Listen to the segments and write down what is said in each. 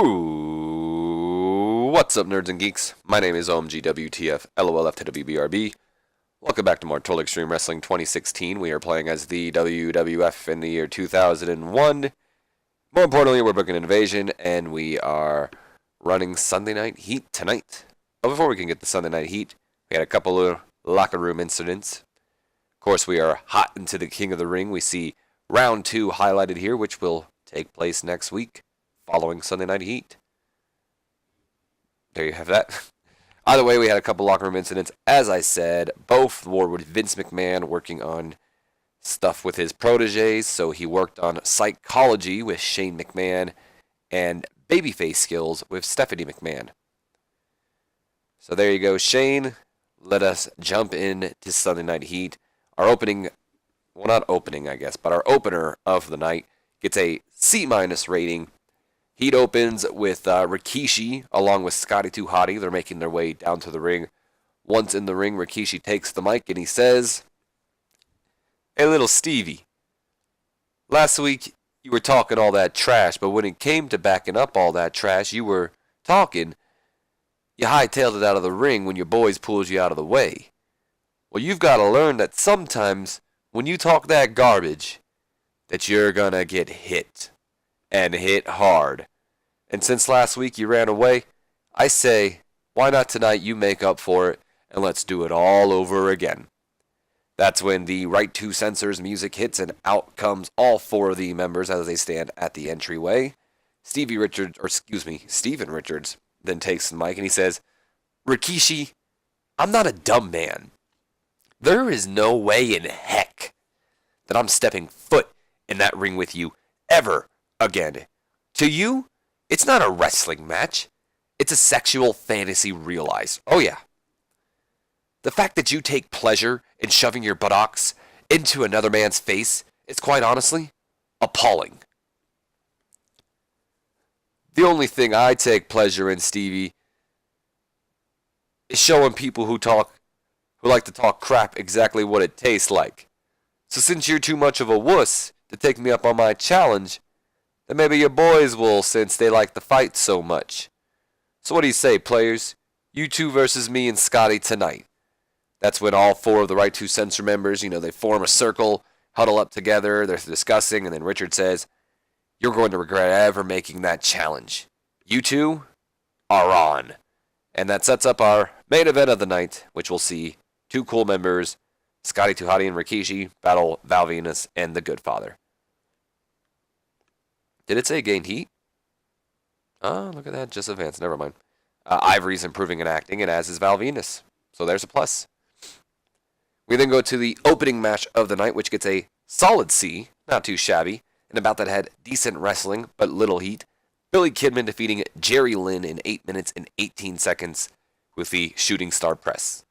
Ooh, what's up, nerds and geeks? My name is OMGWTF, LOLFTWBRB. Welcome back to more Total Extreme Wrestling 2016. We are playing as the WWF in the year 2001. More importantly, we're booking Invasion, and we are running Sunday Night Heat tonight. But before we can get the Sunday Night Heat, we had a couple of locker room incidents. Of course, we are hot into the King of the Ring. We see Round 2 highlighted here, which will take place next week, following Sunday Night Heat. There you have that. Either way, we had a couple locker room incidents. As I said, both were with Vince McMahon working on stuff with his proteges. So he worked on psychology with Shane McMahon and babyface skills with Stephanie McMahon. So there you go, Shane. Let us jump in to Sunday Night Heat. Our opening, well, not opening, I guess, but our opener of the night gets a C- rating. Heat opens with Rikishi along with Scotty 2 Hotty. They're making their way down to the ring. Once in the ring, Rikishi takes the mic and he says, "Hey, little Stevie, last week you were talking all that trash, but when it came to backing up all that trash you were talking, you hightailed it out of the ring when your boys pulled you out of the way. Well, you've got to learn that sometimes when you talk that garbage, that you're gonna get hit. And hit hard. And since last week you ran away, I say, why not tonight you make up for it, and let's do it all over again." That's when the Right to Censors music hits, and out comes all four of the members as they stand at the entryway. Steven Richards then takes the mic and he says, "Rikishi, I'm not a dumb man. There is no way in heck that I'm stepping foot in that ring with you ever again. To you, it's not a wrestling match. It's a sexual fantasy realized. Oh yeah. The fact that you take pleasure in shoving your buttocks into another man's face is quite honestly appalling. The only thing I take pleasure in, Stevie, is showing people who like to talk crap exactly what it tastes like. So since you're too much of a wuss to take me up on my challenge, then maybe your boys will, since they like to fight so much. So what do you say, players? You two versus me and Scotty tonight." That's when all four of the Right to Censor members, they form a circle, huddle up together, they're discussing, and then Richard says, "You're going to regret ever making that challenge. You two are on." And that sets up our main event of the night, which will see two cool members, Scotty 2 Hotty and Rikishi, battle Val Venus and the Good Father. Did it say gained heat? Oh, look at that. Just advanced. Never mind. Ivory's improving in acting, and as is Val Venus. So there's a plus. We then go to the opening match of the night, which gets a solid C. Not too shabby. And about that had decent wrestling, but little heat. Billy Kidman defeating Jerry Lynn in 8 minutes and 18 seconds with the shooting star press.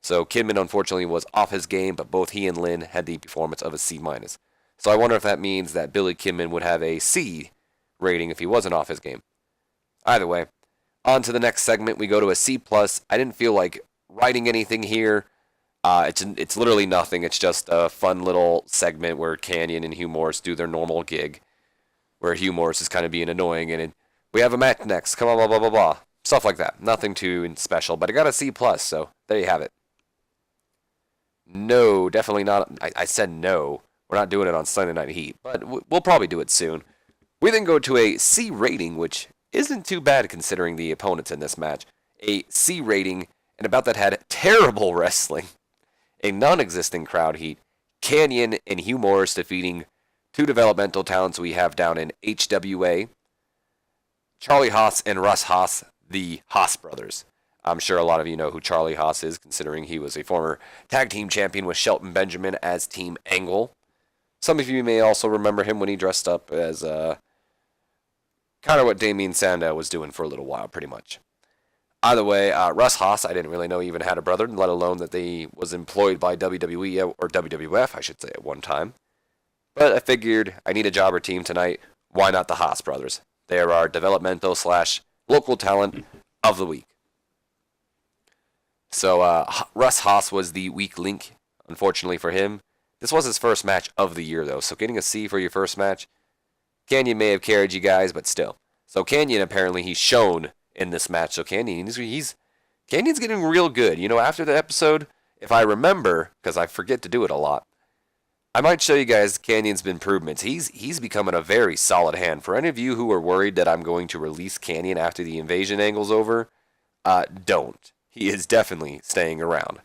So Kidman, unfortunately, was off his game, but both he and Lynn had the performance of a C-. So I wonder if that means that Billy Kidman would have a C rating if he wasn't off his game. Either way, on to the next segment. We go to a C+. I didn't feel like writing anything here. It's literally nothing. It's just a fun little segment where Kanyon and Hugh Morris do their normal gig, where Hugh Morris is kind of being annoying, and we have a match next. Come on, blah, blah, blah, blah. Stuff like that. Nothing too special, but I got a C+, so there you have it. No, definitely not. I said no. We're not doing it on Sunday Night Heat, but we'll probably do it soon. We then go to a C rating, which isn't too bad considering the opponents in this match. A C rating, and about that had terrible wrestling. A non-existent crowd heat. Kanyon and Hugh Morris defeating two developmental talents we have down in HWA. Charlie Haas and Russ Haas, the Haas brothers. I'm sure a lot of you know who Charlie Haas is, considering he was a former tag team champion with Shelton Benjamin as Team Angle. Some of you may also remember him when he dressed up as kind of what Damien Sandow was doing for a little while, pretty much. Either way, Russ Haas, I didn't really know he even had a brother, let alone that he was employed by WWE, or WWF, I should say, at one time. But I figured I need a jobber team tonight. Why not the Haas brothers? They are our developmental/local talent of the week. So Russ Haas was the weak link, unfortunately for him. This was his first match of the year, though, so getting a C for your first match, Kanyon may have carried you guys, but still. So Canyon, apparently, he's shown in this match. So Canyon's getting real good. After the episode, if I remember, because I forget to do it a lot, I might show you guys Canyon's improvements. He's becoming a very solid hand. For any of you who are worried that I'm going to release Canyon after the invasion angle's over, don't. He is definitely staying around.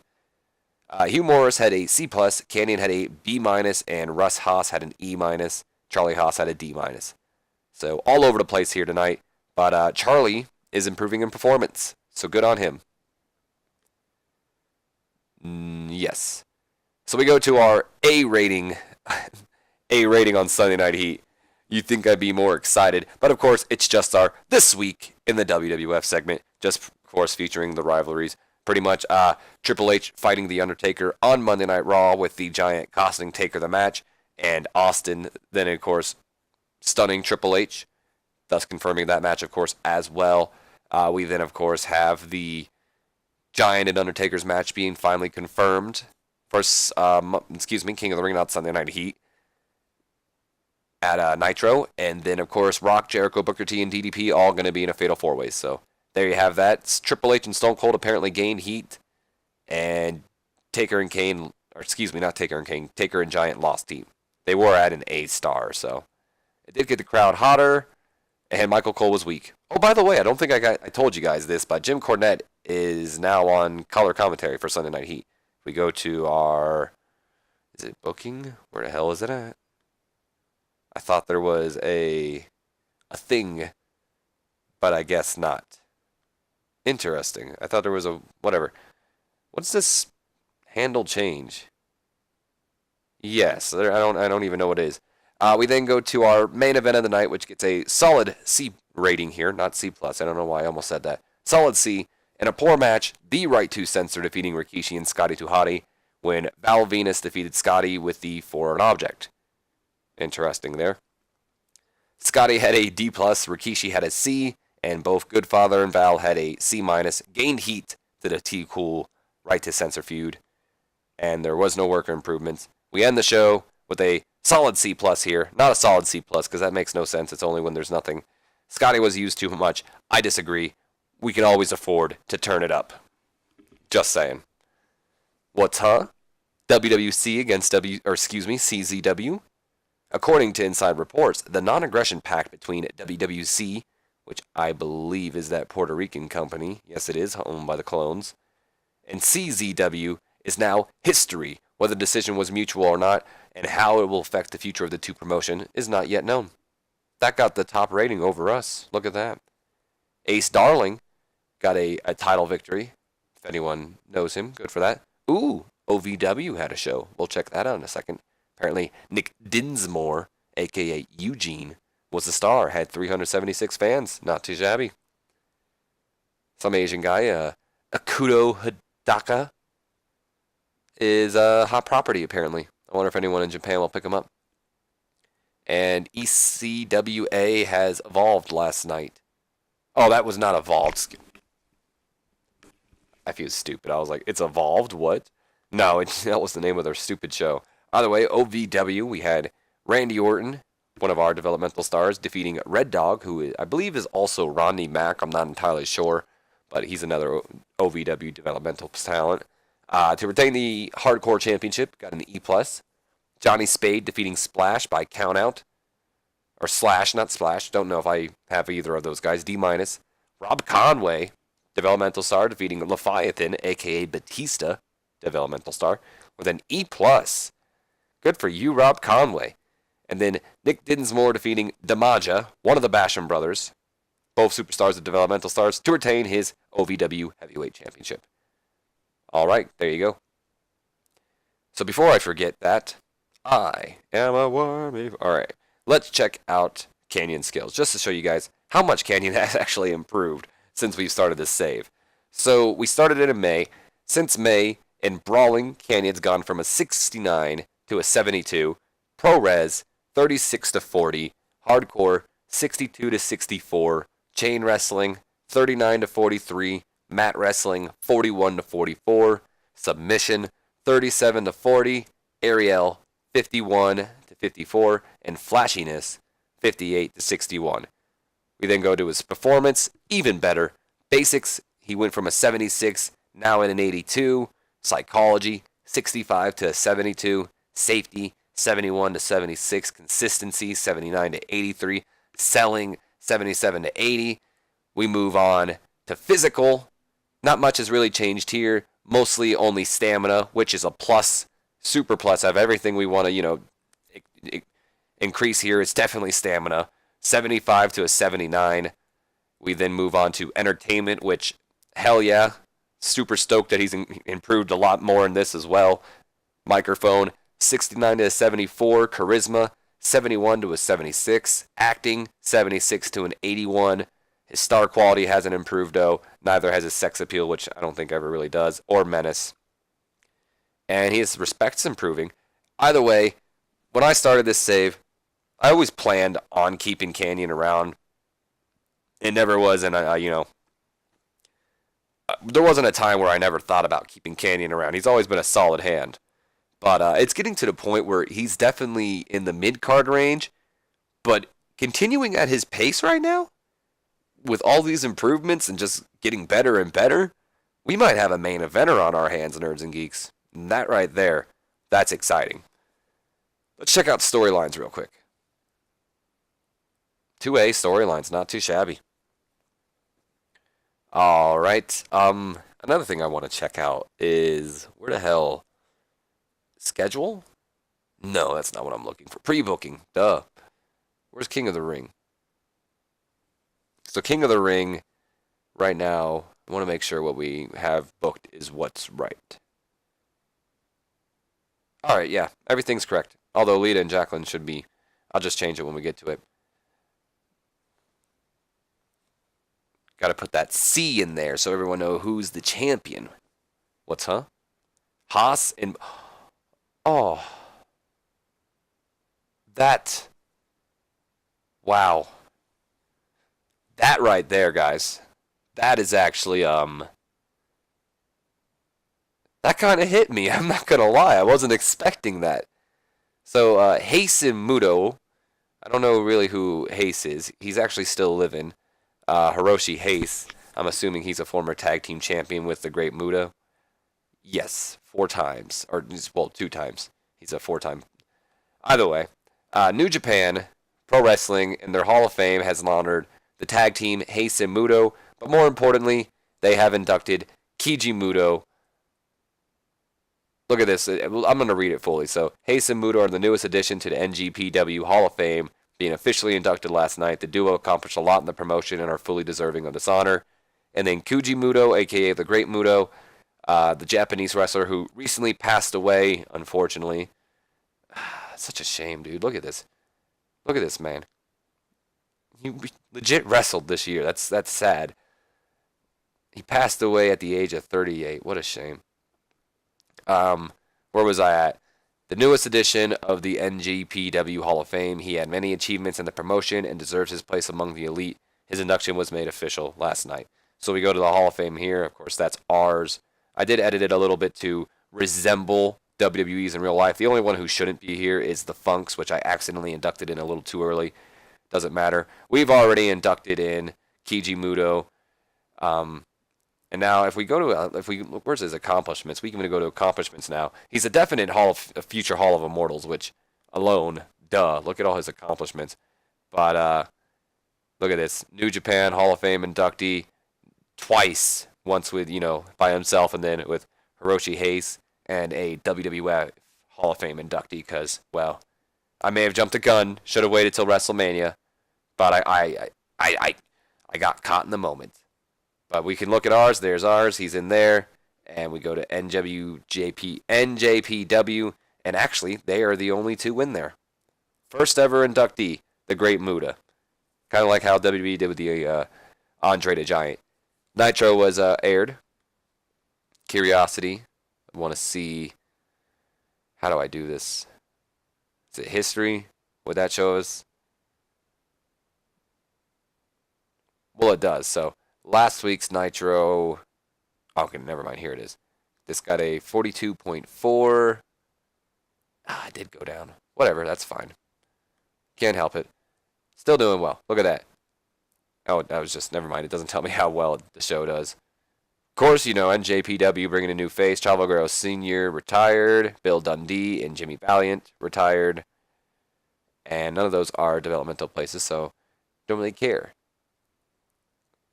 Hugh Morris had a C+, Canyon had a B-, and Russ Haas had an E-. Charlie Haas had a D-. So all over the place here tonight. But Charlie is improving in performance, so good on him. Yes. So we go to our A rating. A rating on Sunday Night Heat. You'd think I'd be more excited, but of course it's just our This Week in the WWF segment, just of course featuring the rivalries. Pretty much Triple H fighting The Undertaker on Monday Night Raw with the Giant costing Taker the match, and Austin then of course stunning Triple H, thus confirming that match of course as well. We then of course have the Giant and Undertaker's match being finally confirmed. First, King of the Ring, not Sunday Night Heat, at Nitro, and then of course Rock, Jericho, Booker T, and DDP all going to be in a Fatal 4-Way. So there you have that. Triple H and Stone Cold apparently gained heat, and Taker and Kane, not Taker and Kane, Taker and Giant lost heat. They were at an A star, so it did get the crowd hotter, and Michael Cole was weak. Oh, by the way, I don't think I told you guys this, but Jim Cornette is now on color commentary for Sunday Night Heat. We go to our, is it booking? Where the hell is it at? I thought there was a thing, but I guess not. Interesting. I thought there was a, whatever. What's this handle change? Yes, I don't even know what it is. We then go to our main event of the night, which gets a solid C rating here, not C+. I don't know why I almost said that. Solid C. In a poor match, the Right 2 Censor defeating Rikishi and Scotty 2 Hotty, when Val Venus defeated Scotty with the Foreign Object. Interesting there. Scotty had a D+, Rikishi had a C, and both Goodfather and Val had a C-, gained heat to the T-Cool Right to Censor feud, and there was no worker improvements. We end the show with a solid C+ here. Not a solid C+, because that makes no sense. It's only when there's nothing. Scotty was used too much. I disagree. We can always afford to turn it up. Just saying. What's WWC against CZW? According to inside reports, the non-aggression pact between WWC, which I believe is that Puerto Rican company, yes it is, owned by the Clones, and CZW is now history. Whether the decision was mutual or not, and how it will affect the future of the two promotion is not yet known. That got the top rating over us. Look at that. Ace Darling got a title victory. If anyone knows him, good for that. Ooh, OVW had a show. We'll check that out in a second. Apparently, Nick Dinsmore, a.k.a. Eugene, was the star. Had 376 fans. Not too shabby. Some Asian guy, Akudo Hidaka, is a hot property, apparently. I wonder if anyone in Japan will pick him up. And ECWA has evolved last night. Oh, that was not evolved. I feel stupid. I was like, it's evolved? What? No, that was the name of their stupid show. Either way, OVW, we had Randy Orton, one of our developmental stars, defeating Red Dog, who I believe is also Rodney Mack. I'm not entirely sure, but he's another OVW developmental talent. To retain the Hardcore Championship, got an E+. Johnny Spade defeating Splash by countout. Or Slash, not Splash. Don't know if I have either of those guys. D-. Rob Conway, developmental star, defeating Leviathan, a.k.a. Batista, developmental star, with an E+. Good for you, Rob Conway. And then Nick Dinsmore defeating Damaja, one of the Basham brothers, both superstars of developmental stars, to retain his OVW Heavyweight Championship. All right, there you go. So before I forget that, I am a wormy. All right, let's check out Canyon skills, just to show you guys how much Canyon has actually improved since we started this save. So we started it in May. Since May, in Brawling, Canyon's gone from a 69 to a 72. ProRes, 36 to 40. Hardcore, 62 to 64. Chain Wrestling, 39 to 43. Mat Wrestling, 41 to 44. Submission, 37 to 40. Aerial, 51 to 54. And Flashiness, 58 to 61. We then go to his performance, even better. Basics, he went from a 76, now in an 82. Psychology, 65 to 72. Safety, 71 to 76. Consistency, 79 to 83. Selling, 77 to 80. We move on to physical. Not much has really changed here. Mostly only stamina, which is a plus, super plus. Of everything we want to, increase here is definitely stamina. 75 to a 79. We then move on to entertainment, which, hell yeah, super stoked that he's improved a lot more in this as well. Microphone, 69 to a 74. Charisma, 71 to a 76. Acting, 76 to an 81. His star quality hasn't improved, though. Neither has his sex appeal, which I don't think ever really does, or menace. And his respect's improving. Either way, when I started this save, I always planned on keeping Canyon around. It never was, and there wasn't a time where I never thought about keeping Canyon around. He's always been a solid hand. But it's getting to the point where he's definitely in the mid-card range, but continuing at his pace right now, with all these improvements and just getting better and better, we might have a main eventer on our hands, Nerds and Geeks. And that right there, that's exciting. Let's check out storylines real quick. 2A storylines, not too shabby. All right. Another thing I want to check out is where the hell schedule? No, that's not what I'm looking for. Pre-booking. Duh. Where's King of the Ring? So King of the Ring, right now, I want to make sure what we have booked is what's right. All right, yeah, everything's correct. Although Lita and Jacqueline should be. I'll just change it when we get to it. Got to put that C in there so everyone know who's the champion. What's huh? Haas and oh, that. Wow. That right there, guys. That is actually that kind of hit me. I'm not gonna lie. I wasn't expecting that. So Hasten Muto. I don't know really who Hayes is. He's actually still living. Hiroshi Hayes. I'm assuming he's a former tag team champion with the Great Muta. Yes, 4 times. Or, well, 2 times. He's a 4-time. Either way, New Japan Pro Wrestling in their Hall of Fame has honored the tag team Hayes and Muto, but more importantly, they have inducted Keiji Muto. Look at this. I'm going to read it fully. So, Hayes and Muto are the newest addition to the NGPW Hall of Fame. Being officially inducted last night, the duo accomplished a lot in the promotion and are fully deserving of this honor. And then Keiji Muto, a.k.a. the Great Muto, the Japanese wrestler who recently passed away, unfortunately. Such a shame, dude. Look at this. Look at this, man. He legit wrestled this year. That's sad. He passed away at the age of 38. What a shame. Where was I at? The newest edition of the NGPW Hall of Fame. He had many achievements in the promotion and deserves his place among the elite. His induction was made official last night. So we go to the Hall of Fame here. Of course, that's ours. I did edit it a little bit to resemble WWE's in real life. The only one who shouldn't be here is the Funks, which I accidentally inducted in a little too early. Doesn't matter. We've already inducted in Keiji Muto. And now, if we go to, where's his accomplishments? We can go to accomplishments now. He's a definite future Hall of Immortals, which alone, duh, look at all his accomplishments. But look at this, New Japan Hall of Fame inductee twice, once with by himself, and then with Hiroshi Hayes, and a WWF Hall of Fame inductee. Because well, I may have jumped the gun, should have waited till WrestleMania, but I got caught in the moment. But we can look at ours. There's ours. He's in there. And we go to NJPW. And actually, they are the only 2 in there. First ever inductee, the Great Muta. Kind of like how WWE did with the Andre the Giant. Nitro was aired. Curiosity. I want to see. How do I do this? Is it history? Would that show us? Well, it does. So. Last week's Nitro, okay, never mind, here it is. This got a 42.4. It did go down. Whatever, that's fine. Can't help it. Still doing well. Look at that. Oh, that was just, never mind. It doesn't tell me how well the show does. Of course, NJPW bringing a new face. Chavo Guerrero Sr. retired. Bill Dundee and Jimmy Valiant retired. And none of those are developmental places, so don't really care.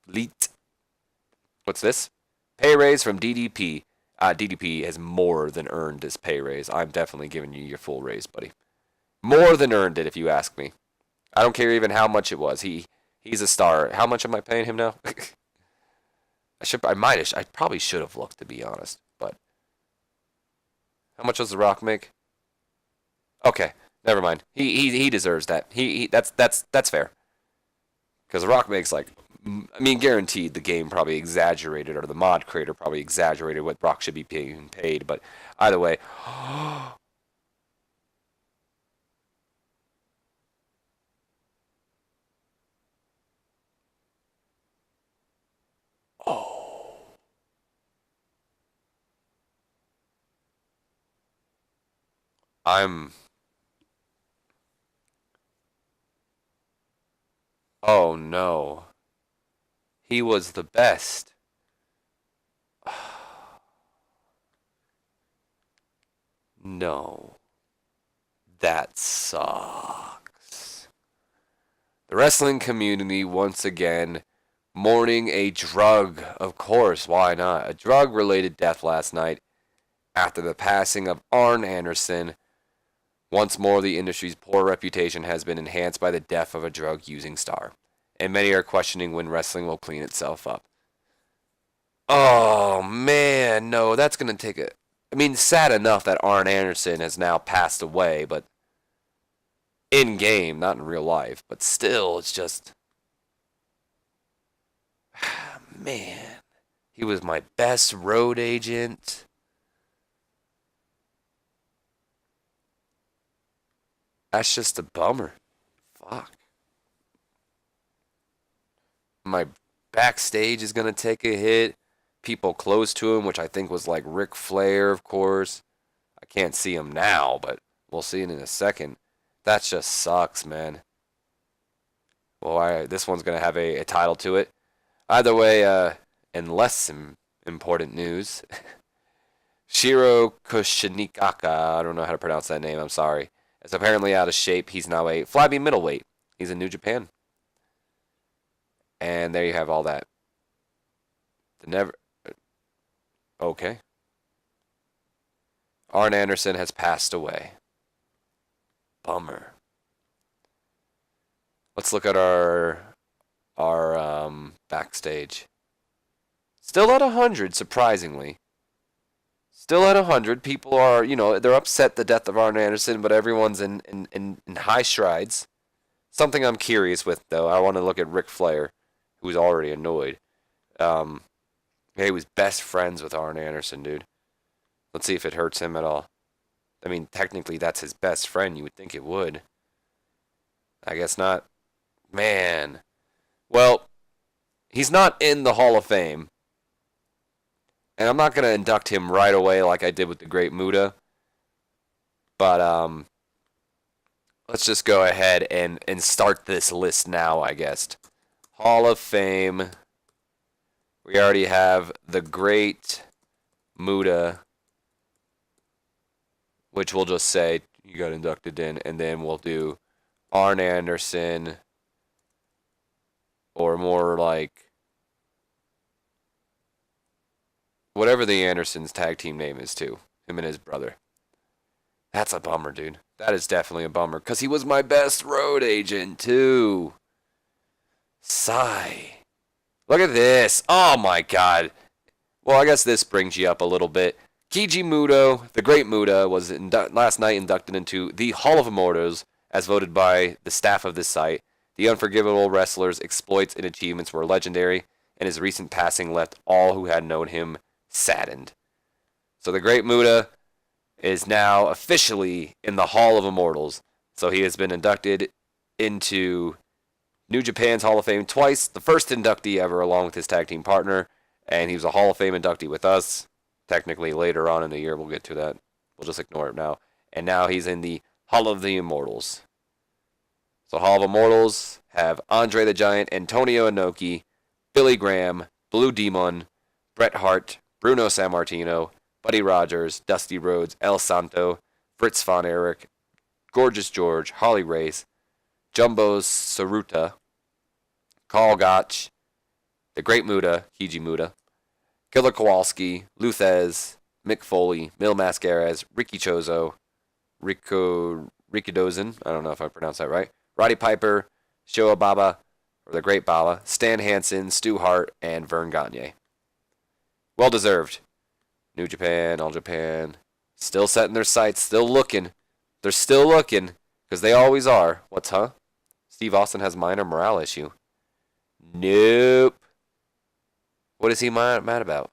Leet. What's this? Pay raise from DDP. DDP has more than earned his pay raise. I'm definitely giving you your full raise, buddy. More than earned it, if you ask me. I don't care even how much it was. He's a star. How much am I paying him now? I probably should have looked, to be honest. But how much does The Rock make? Okay, never mind. He deserves that. That's fair. Because The Rock makes like, I mean, guaranteed the game probably exaggerated, or the mod creator probably exaggerated what Rock should be being paid. But either way, oh, I'm, oh no, he was the best. No, that sucks. The wrestling community once again mourning a drug, of course, why not? A drug related death last night after the passing of Arn Anderson. Once more, the industry's poor reputation has been enhanced by the death of a drug using star, and many are questioning when wrestling will clean itself up. Oh man, no, that's gonna take a. I mean, sad enough that Arn Anderson has now passed away, but in game, not in real life. But still, it's just. Man, he was my best road agent. That's just a bummer. Fuck. My backstage is gonna take a hit. People close to him, which I think was like Ric Flair, of course. I can't see him now, but we'll see it in a second. That just sucks, man. Well, this one's gonna have a title to it. Either way, in less important news, Shiro Kushinikaka, I don't know how to pronounce that name, I'm sorry, is apparently out of shape. He's now a flybee middleweight. He's in New Japan. And there you have all that. The never. Okay. Arn Anderson has passed away. Bummer. Let's look at our backstage. Still at 100, surprisingly. Still at 100. People are, they're upset the death of Arn Anderson, but everyone's in high strides. Something I'm curious with, though, I want to look at Ric Flair, who's already annoyed. He was best friends with Arn Anderson, dude. Let's see if it hurts him at all. I mean, technically, that's his best friend. You would think it would. I guess not. Man. Well, he's not in the Hall of Fame. And I'm not going to induct him right away like I did with the Great Muta. But let's just go ahead and start this list now, I guess. Hall of Fame. We already have the Great Muta, which we'll just say you got inducted in. And then we'll do Arn Anderson, or more like whatever the Andersons tag team name is too. Him and his brother. That's a bummer, dude. That is definitely a bummer. Because he was my best road agent, too. Sigh. Look at this. Oh, my God. Well, I guess this brings you up a little bit. Keiji Muto, the Great Muta, was last night inducted into the Hall of Immortals as voted by the staff of this site. The unforgivable wrestler's exploits and achievements were legendary, and his recent passing left all who had known him saddened. So the Great Muta is now officially in the Hall of Immortals. So he has been inducted into New Japan's Hall of Fame twice. The first inductee ever, along with his tag team partner, and he was a Hall of Fame inductee with us. Technically, later on in the year, we'll get to that. We'll just ignore it now. And now he's in the Hall of the Immortals. So Hall of Immortals have Andre the Giant, Antonio Inoki, Billy Graham, Blue Demon, Bret Hart, Bruno Sammartino, Buddy Rogers, Dusty Rhodes, El Santo, Fritz von Erich, Gorgeous George, Harley Race, Jumbo Saruta, Karl Gotch, The Great Muta, Kiji Muta, Killer Kowalski, Luthez, Mick Foley, Mil Mascaras, Ricky Chozo, Rikidozan, I don't know if I pronounced that right, Roddy Piper, Showa Baba, or the Great Baba, Stan Hansen, Stu Hart, and Vern Gagne. Well deserved. New Japan, All Japan, still setting their sights, still looking. They're still looking, because they always are. What's, huh? Steve Austin has a minor morale issue. Nope. What is he mad about?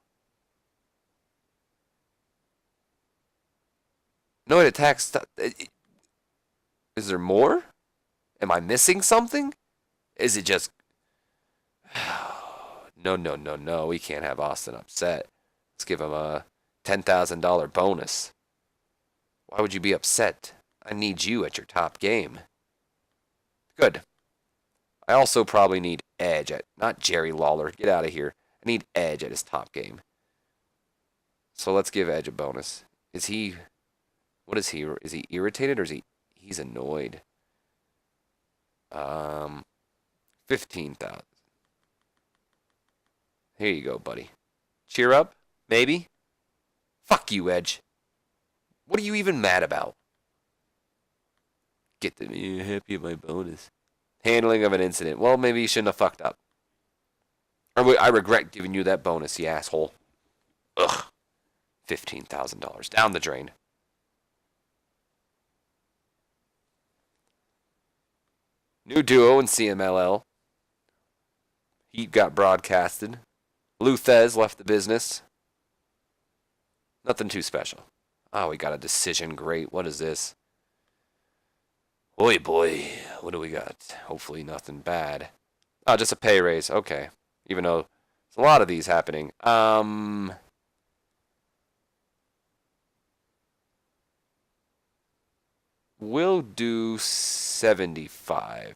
No, it attacks. Is there more? Am I missing something? Is it just... No. We can't have Austin upset. Let's give him a $10,000 bonus. Why would you be upset? I need you at your top game. Good. I also probably need Edge at... Not Jerry Lawler. Get out of here. I need Edge at his top game. So let's give Edge a bonus. Is he... What is he? Is he irritated or is he... He's annoyed. 15,000. Here you go, buddy. Cheer up? Maybe? Fuck you, Edge. What are you even mad about? Get to me happy at my bonus. Handling of an incident. Well, maybe you shouldn't have fucked up. I regret giving you that bonus, you asshole. Ugh. $15,000. Down the drain. New duo in CMLL. Heat got broadcasted. Luthez left the business. Nothing too special. Oh, we got a decision. Great. What is this? Oi, boy. What do we got? Hopefully nothing bad. Oh, just a pay raise. Okay. Even though there's a lot of these happening. We'll do 75.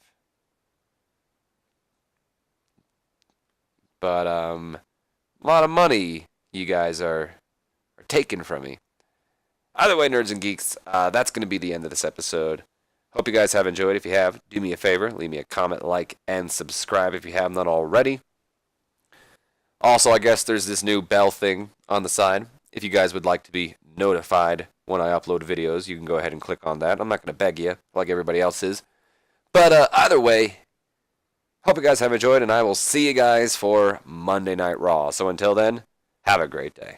But, a lot of money you guys are taking from me. Either way, nerds and geeks, that's going to be the end of this episode. Hope you guys have enjoyed. If you have, do me a favor. Leave me a comment, like, and subscribe if you have not already. Also, I guess there's this new bell thing on the side. If you guys would like to be notified when I upload videos, you can go ahead and click on that. I'm not going to beg you like everybody else is. But either way, hope you guys have enjoyed, and I will see you guys for Monday Night Raw. So until then, have a great day.